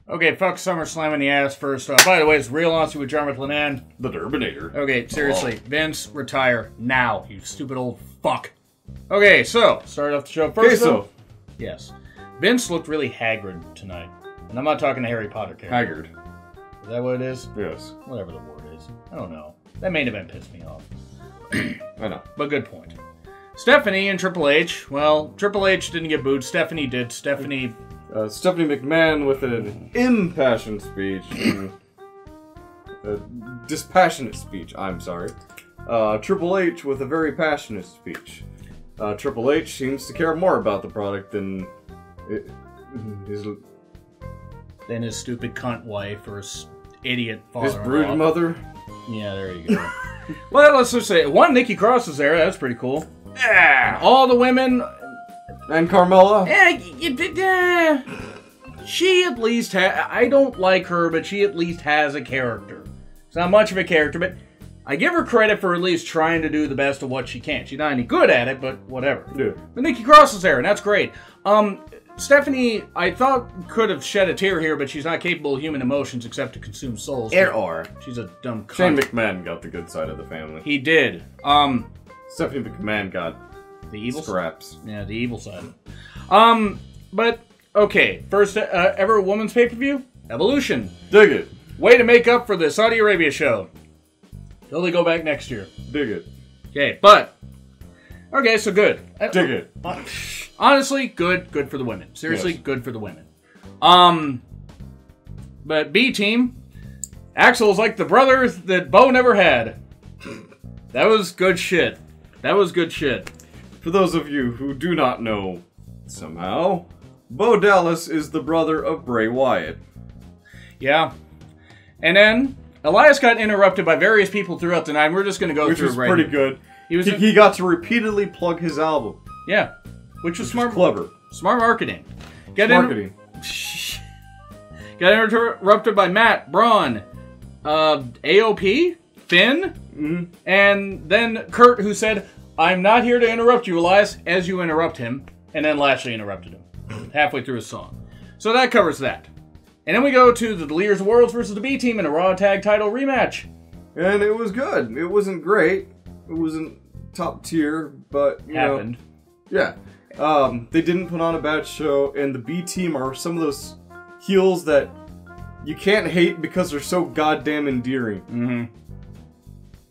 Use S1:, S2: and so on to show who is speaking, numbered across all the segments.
S1: Okay, fuck SummerSlam in the ass first off. By the way, it's Real Honesty with Jonn Ritland.
S2: The Derbinator.
S1: Okay, seriously. Oh. Vince, retire now, you stupid old fuck. Okay, so, start off the show first. Okay, so. Yes. Vince looked really haggard tonight. And I'm not talking to Harry Potter character.
S2: Haggard.
S1: Is that what it is?
S2: Yes.
S1: Whatever the word is. I don't know. That main event pissed me off.
S2: I know.
S1: But good point. Stephanie and Triple H. Well, Triple H didn't get booed. Stephanie did. Stephanie
S2: McMahon with an impassioned speech. A dispassionate speech, I'm sorry. Triple H with a very passionate speech. Triple H seems to care more about the product than
S1: his stupid cunt wife or his idiot father.
S2: His brood mother?
S1: Yeah, there you go. Well, let's just say, one, Nikki Cross is there. That's pretty cool. Yeah. All the women...
S2: And Carmella?
S1: She at least has... I don't like her, but she at least has a character. It's not much of a character, but I give her credit for at least trying to do the best of what she can. She's not any good at it, but whatever.
S2: Yeah.
S1: But Nikki Cross is there, and that's great. Stephanie, I thought, could have shed a tear here, but she's not capable of human emotions except to consume souls. She's a dumb cunt.
S2: Shane McMahon got the good side of the family.
S1: He did.
S2: Stephanie McMahon got
S1: the evil
S2: scraps.
S1: Yeah, the evil side. But, okay. First ever women's pay-per-view? Evolution.
S2: Dig it.
S1: Way to make up for the Saudi Arabia show. Till they go back next year.
S2: Dig it.
S1: Okay, but... Okay, so good.
S2: Dig it.
S1: Honestly, good. Good for the women. Seriously, yes. Good for the women. But B-Team... Axel's like the brother that Bo never had. That was good shit. That was good shit.
S2: For those of you who do not know, somehow, Bo Dallas is the brother of Bray Wyatt.
S1: Yeah. And then, Elias got interrupted by various people throughout the night. We're just going to go through it right
S2: Which was pretty good. He got to repeatedly plug his album.
S1: Yeah. Which was smart.
S2: Clever.
S1: Smart marketing.
S2: Got
S1: interrupted by Matt, Braun, AOP, Finn, and then Kurt, who said, "I'm not here to interrupt you, Elias," as you interrupt him, and then Lashley interrupted him halfway through his song. So that covers that. And then we go to the Leaders of Worlds versus the B-Team in a Raw Tag Title rematch.
S2: And it was good. It wasn't great. It wasn't top tier, but, you know. Yeah. They didn't put on a bad show, and the B-Team are some of those heels that you can't hate because they're so goddamn endearing.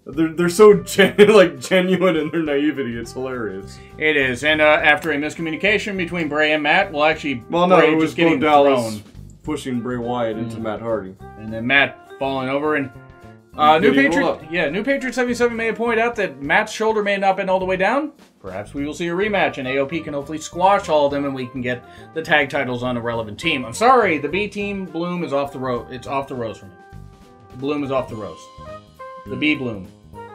S2: They're so genuine in their naivety. It's hilarious.
S1: It is. And after a miscommunication between Bray and Matt, well, actually,
S2: well, no, it was Bo Dallas pushing Bray Wyatt into Matt Hardy,
S1: and then Matt falling over. And New Patriot 77 may have pointed out that Matt's shoulder may not have been all the way down. Perhaps we will see a rematch, and AOP can hopefully squash all of them, and we can get the tag titles on a relevant team. I'm sorry, the B-Team bloom is off the rose. It's off the rose for me. The bloom is off the rose. The B bloom.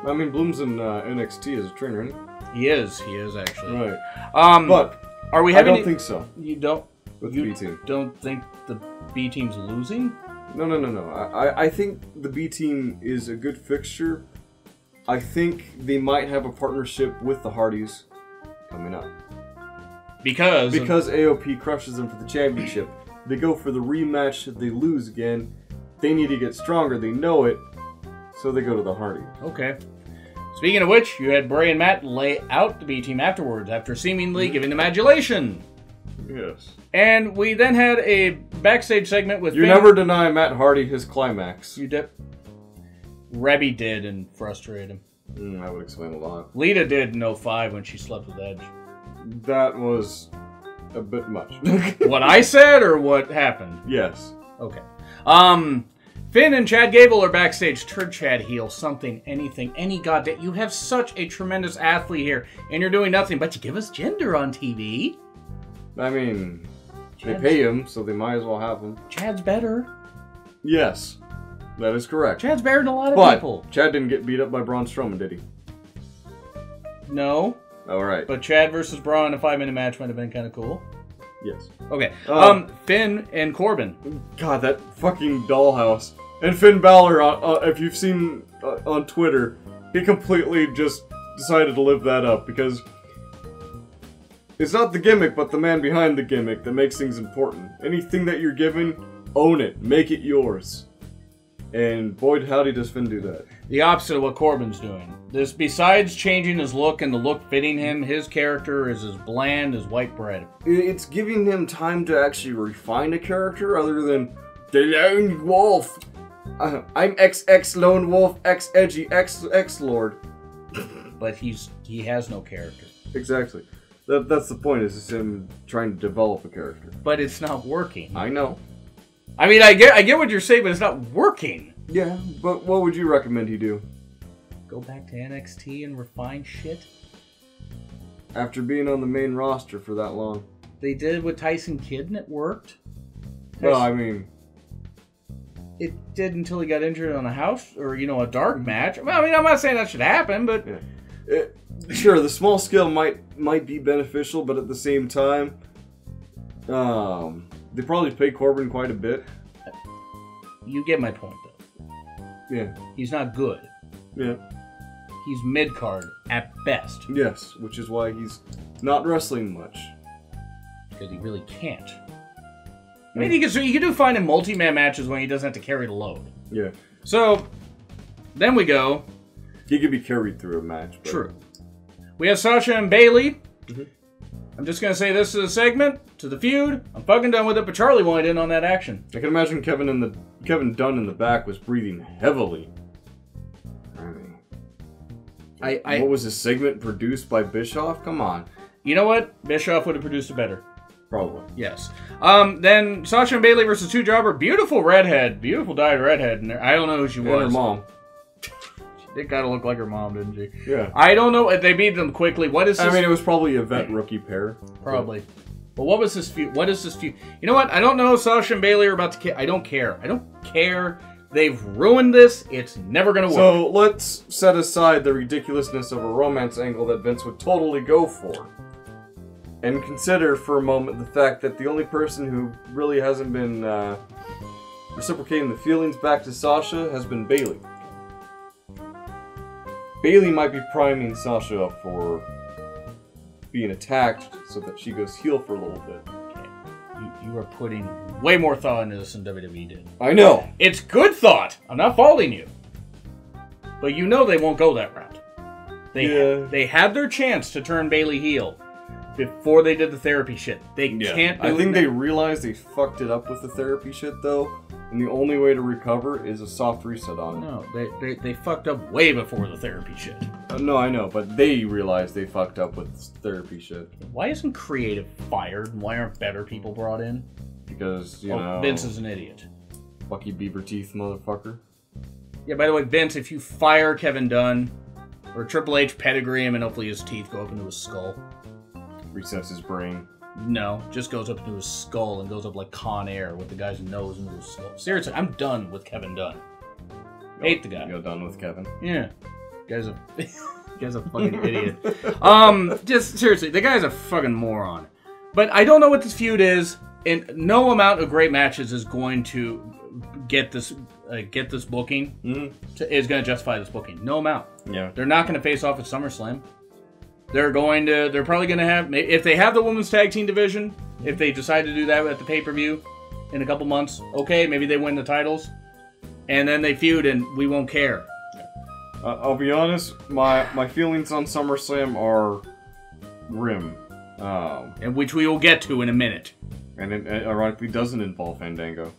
S2: I mean, Bloom's in NXT as a trainer, isn't he?
S1: He is actually.
S2: Right.
S1: But are we having?
S2: I don't think so.
S1: You don't.
S2: With the B-Team.
S1: Don't think the B-Team's losing?
S2: No. I think the B-Team is a good fixture. I think they might have a partnership with the Hardys coming up. Because AOP crushes them for the championship. They go for the rematch. They lose again. They need to get stronger. They know it. So they go to the Hardys.
S1: Okay. Speaking of which, you had Bray and Matt lay out the B-Team afterwards after seemingly giving them adulation.
S2: Yes. And
S1: we then had a backstage segment with
S2: You never deny Matt Hardy his climax.
S1: You did. Rebby did and frustrated him.
S2: That would explain a lot.
S1: Lita did in 05 when she slept with Edge.
S2: That was a bit much.
S1: What I said or what happened?
S2: Yes.
S1: Okay. Finn and Chad Gable are backstage. Turn Chad heel. Something, anything, any goddamn. You have such a tremendous athlete here, and you're doing nothing but you give us gender on TV.
S2: I mean, they pay him, so they might as well have him.
S1: Chad's better.
S2: Yes, that is correct.
S1: Chad's better than a lot of people.
S2: Chad didn't get beat up by Braun Strowman, did he?
S1: No.
S2: All right.
S1: But Chad versus Braun in a 5-minute match might have been kind of cool.
S2: Yes.
S1: Okay. Finn and Corbin.
S2: God, that fucking dollhouse. And Finn Balor, if you've seen on Twitter, he completely just decided to live that up because it's not the gimmick, but the man behind the gimmick that makes things important. Anything that you're given, Own it. Make it yours. And boy, howdy does Finn do that.
S1: The opposite of what Corbin's doing. This, besides changing his look and the look fitting him, his character is as bland as white bread.
S2: It's giving him time to actually refine a character other than the Lone Wolf. I'm XX Lone Wolf, X Edgy, X Lord.
S1: But he has no character.
S2: Exactly. That's the point, is him trying to develop a character.
S1: But it's not working.
S2: I know.
S1: I mean, I get what you're saying, but it's not working.
S2: Yeah, but what would you recommend he do?
S1: Go back to NXT and refine shit?
S2: After being on the main roster for that long.
S1: They did it with Tyson Kidd and it worked.
S2: Well, I mean...
S1: It did until he got injured on a house, or, a dark match. Well, I mean, I'm not saying that should happen, but...
S2: Yeah. Sure, the small scale might be beneficial, but at the same time... they probably pay Corbin quite a bit.
S1: You get my point, though.
S2: Yeah.
S1: He's not good.
S2: Yeah.
S1: He's mid-card at best.
S2: Yes, which is why he's not wrestling much.
S1: Because he really can't. I mean, you can do fine in multi-man matches when he doesn't have to carry the load.
S2: Yeah.
S1: So, then we go...
S2: He could be carried through a match. But...
S1: True. We have Sasha and Bayley.
S2: Mm-hmm.
S1: I'm just going to say this is a segment to the feud. I'm fucking done with it, but Charlie wanted in on that action.
S2: I can imagine Kevin Dunn in the back was breathing heavily. What was this segment produced by Bischoff? Come on.
S1: You know what? Bischoff would have produced it better.
S2: Probably.
S1: Yes. Then Sasha and Bayley versus Two Jobber. Beautiful redhead. Beautiful dyed redhead. And I don't know who she was.
S2: And her mom.
S1: She did kind of look like her mom, didn't she?
S2: Yeah.
S1: I don't know. They beat them quickly. What is this?
S2: I mean, it was probably a vet rookie pair.
S1: Probably. But what was this feud? What is this feud? You know what? I don't know if Sasha and Bayley are about to... I don't care. I don't care. They've ruined this. It's never going to work.
S2: So let's set aside the ridiculousness of a romance angle that Vince would totally go for. And consider for a moment the fact that the only person who really hasn't been reciprocating the feelings back to Sasha has been Bayley. Bayley might be priming Sasha up for being attacked so that she goes heel for a little bit.
S1: You are putting way more thought into this than WWE did.
S2: I know.
S1: It's good thought. I'm not faulting you. But you know they won't go that route. They had their chance to turn Bayley heel before they did the therapy shit. They can't do it.
S2: I think they realized they fucked it up with the therapy shit, though. And the only way to recover is a soft reset on it.
S1: No, they fucked up way before the therapy shit.
S2: No, I know, but they realized they fucked up with therapy shit.
S1: Why isn't creative fired? And why aren't better people brought in?
S2: Because, you know...
S1: Vince is an idiot.
S2: Lucky beaver teeth, motherfucker.
S1: Yeah, by the way, Vince, if you fire Kevin Dunn, or Triple H pedigree him and hopefully his teeth go up into his skull.
S2: Resets his brain.
S1: No, just goes up into his skull and goes up like Con Air with the guy's nose into his skull. Seriously, I'm done with Kevin Dunn. Hate the guy.
S2: You're done with Kevin?
S1: Yeah. Guy's a fucking idiot. Just seriously, the guy's a fucking moron. But I don't know what this feud is, and no amount of great matches is going to get this booking.
S2: Mm-hmm.
S1: Is going to justify this booking. No amount.
S2: Yeah.
S1: They're not going to face off at SummerSlam. They're probably going to have, if they have the women's tag team division, if they decide to do that at the pay-per-view in a couple months, okay, maybe they win the titles, and then they feud and we won't care.
S2: I'll be honest, my feelings on SummerSlam are grim.
S1: And which we will get to in a minute.
S2: And it ironically doesn't involve Fandango.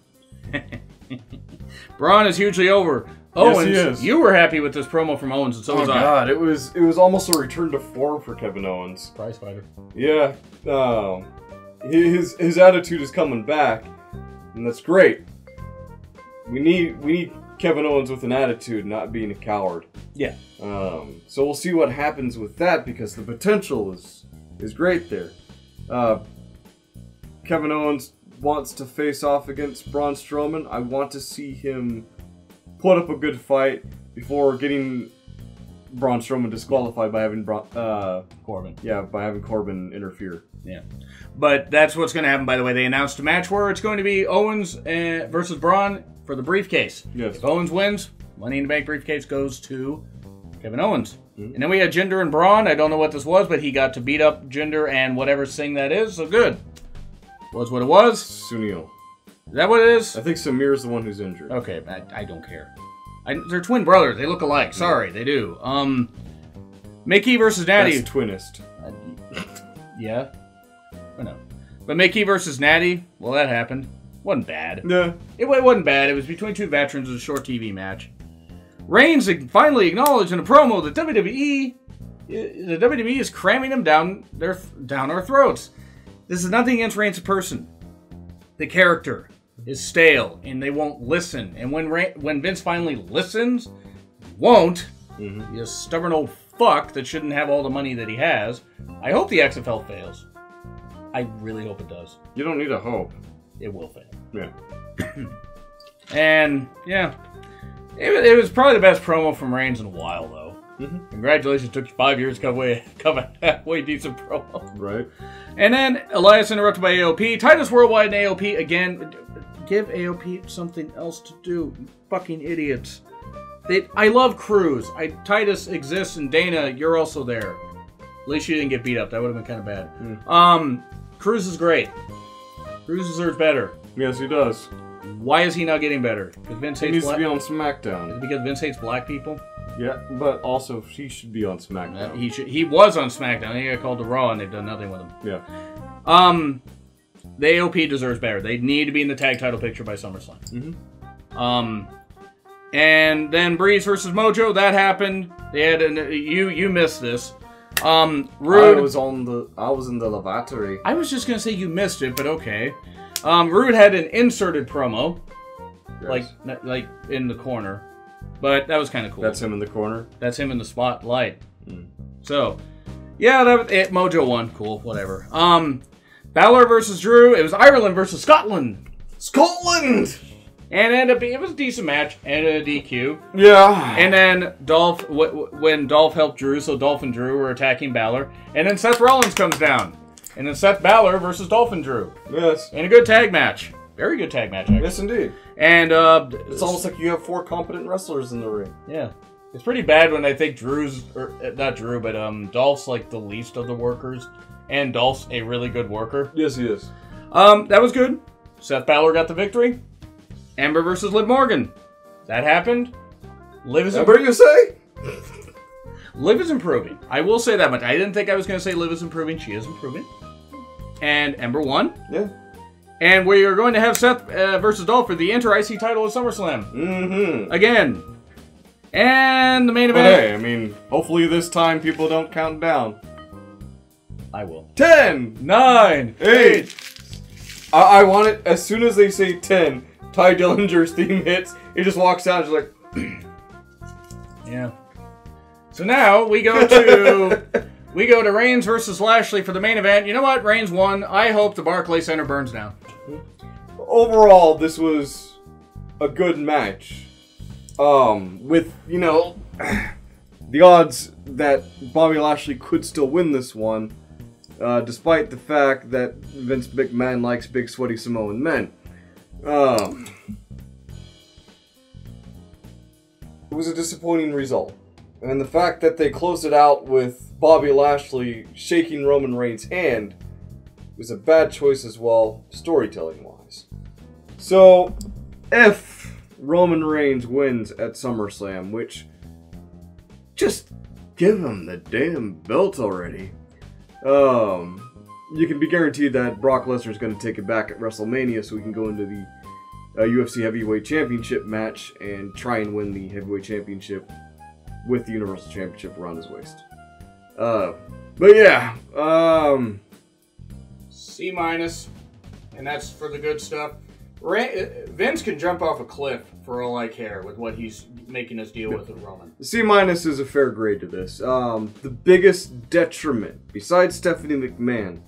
S1: Braun is hugely over. Owens,
S2: yes, he is.
S1: You were happy with this promo from Owens, and so was I.
S2: Oh god, it was almost a return to form for Kevin Owens.
S1: Prize fighter.
S2: Yeah, his attitude is coming back, and that's great. We need Kevin Owens with an attitude, not being a coward.
S1: Yeah.
S2: So we'll see what happens with that, because the potential is great there. Kevin Owens wants to face off against Braun Strowman. I want to see him put up a good fight before getting Braun Strowman disqualified by having
S1: Corbin.
S2: Yeah, by having Corbin interfere.
S1: Yeah. But that's what's going to happen, by the way. They announced a match where it's going to be Owens versus Braun for the briefcase.
S2: Yes.
S1: If Owens wins, Money in the Bank briefcase goes to Kevin Owens. Mm-hmm. And then we had Jinder and Braun. I don't know what this was, but he got to beat up Jinder and whatever thing that is, so good. Was what it was.
S2: Sunil.
S1: Is that what it is?
S2: I think Samir's the one who's injured.
S1: Okay, I don't care. They're twin brothers. They look alike. Sorry, they do. Mickey versus Natty.
S2: That's twinist.
S1: Yeah. I know. But Mickey versus Natty, well, that happened. Wasn't bad.
S2: Yeah.
S1: It wasn't bad. It was between two veterans. It was a short TV match. Reigns finally acknowledged in a promo that the WWE is cramming them down our throats. This is nothing against Reigns a person. The character is stale, and they won't listen. And when Vince finally listens, won't. Mm-hmm. He's a stubborn old fuck that shouldn't have all the money that he has. I hope the XFL fails. I really hope it does.
S2: You don't need a hope.
S1: It will fail.
S2: Yeah.
S1: And, yeah. It was probably the best promo from Reigns in a while, though. Mm-hmm. Congratulations, it took you 5 years to come a halfway decent promo. Right. And then, Elias interrupted by AOP. Titus Worldwide and AOP, again, give AOP something else to do. You fucking idiots. I love Cruz. Titus exists, and Dana, you're also there. At least you didn't get beat up. That would have been kind of bad. Mm. Cruz is great. Cruz deserves better.
S2: Yes, he does.
S1: Why is he not getting better? Because Vince hates
S2: needs to be on SmackDown.
S1: Is it because Vince hates black people?
S2: Yeah, but also he should be on SmackDown.
S1: He was on SmackDown. He got called to Raw, and they've done nothing with him.
S2: Yeah.
S1: The AOP deserves better. They need to be in the tag title picture by SummerSlam. Mm-hmm. And then Breeze versus Mojo, that happened. They had you missed this. Rude.
S2: I was in the lavatory.
S1: I was just gonna say you missed it, but okay. Rude had an inserted promo, yes. like in the corner, but that was kind of cool.
S2: That's him in the corner.
S1: That's him in the spotlight. Mm. So, yeah, that was it. Mojo won. Cool, whatever. Balor versus Drew. It was Ireland versus Scotland.
S2: Scotland.
S1: And it was a decent match and a DQ.
S2: Yeah.
S1: And then Dolph, when Dolph helped Drew, so Dolph and Drew were attacking Balor. And then Seth Rollins comes down. And then Seth Balor versus Dolph and Drew.
S2: Yes.
S1: And a good tag match. Very good tag match, actually.
S2: Yes, indeed.
S1: And
S2: it's almost like you have 4 competent wrestlers in the ring.
S1: Yeah. It's pretty bad when I think not Drew, but Dolph's like the least of the workers. And Dolph's a really good worker.
S2: Yes, he is.
S1: That was good. Seth Balor got the victory. Ember versus Liv Morgan. That happened. Liv is
S2: Ember, you say?
S1: Liv is improving. I will say that much. I didn't think I was going to say Liv is improving. She is improving. And Ember won.
S2: Yeah.
S1: And we are going to have Seth versus Dolph for the Inter-IC title at SummerSlam.
S2: Mm-hmm.
S1: Again. And the main event.
S2: But hey, I mean, hopefully this time people don't count down.
S1: I will.
S2: 10,
S1: 9, 8.
S2: I want it as soon as they say 10. Ty Dillinger's theme hits. He just walks out and is like,
S1: yeah. So now we go to Reigns versus Lashley for the main event. You know what? Reigns won. I hope the Barclays Center burns down.
S2: Overall, this was a good match. With, the odds that Bobby Lashley could still win this one, despite the fact that Vince McMahon likes big sweaty Samoan men. It was a disappointing result. And the fact that they closed it out with Bobby Lashley shaking Roman Reigns' hand was a bad choice as well, storytelling-wise. So, if Roman Reigns wins at SummerSlam, which, just give him the damn belt already, you can be guaranteed that Brock Lesnar is going to take it back at WrestleMania so we can go into the UFC Heavyweight Championship match and try and win the Heavyweight Championship with the Universal Championship around his waist. But yeah,
S1: C-, and that's for the good stuff. Vince can jump off a cliff for all I care with what he's making us deal with Roman.
S2: C- is a fair grade to this. The biggest detriment, besides Stephanie McMahon,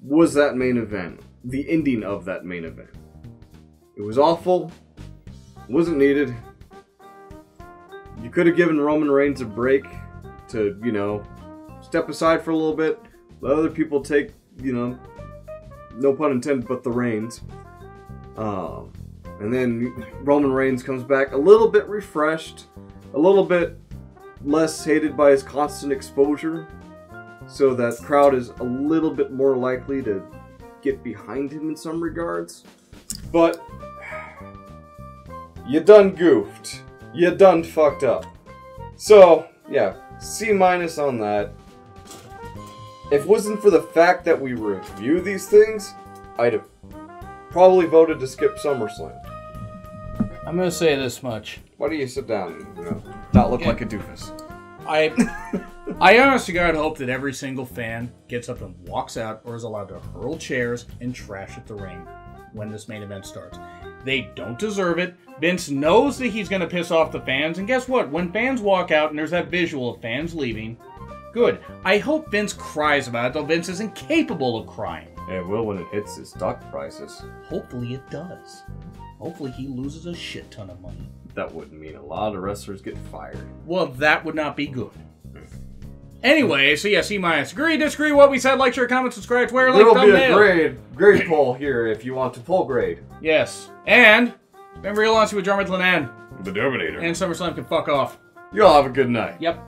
S2: was that main event. The ending of that main event. It was awful. Wasn't needed. You could have given Roman Reigns a break to, step aside for a little bit. Let other people take, no pun intended, but the reins. And then Roman Reigns comes back a little bit refreshed, a little bit less hated by his constant exposure, so that crowd is a little bit more likely to get behind him in some regards. But you done goofed. You done fucked up. So, yeah, C- on that. If it wasn't for the fact that we review these things, I'd have probably voted to skip SummerSlam.
S1: I'm gonna say this much.
S2: Why do you sit down and, you know, not look like a doofus?
S1: I honestly God hope that every single fan gets up and walks out or is allowed to hurl chairs and trash at the ring when this main event starts. They don't deserve it. Vince knows that he's going to piss off the fans, and guess what? When fans walk out and there's that visual of fans leaving, good. I hope Vince cries about it, though Vince is incapable of crying.
S2: It will when it hits his stock prices.
S1: Hopefully it does. Hopefully he loses a shit ton of money.
S2: That would mean a lot of wrestlers get fired.
S1: Well, that would not be good. Anyway, so yeah, C-. Agree, disagree, what we said, like, share, comment, subscribe, Twitter, like, thumbnail.
S2: There'll be a grade poll here if you want to poll grade.
S1: Yes. And, remember, you'll see with Jonn, Ritland, and
S2: the Dominator.
S1: And SummerSlam can fuck off.
S2: Y'all have a good night.
S1: Yep.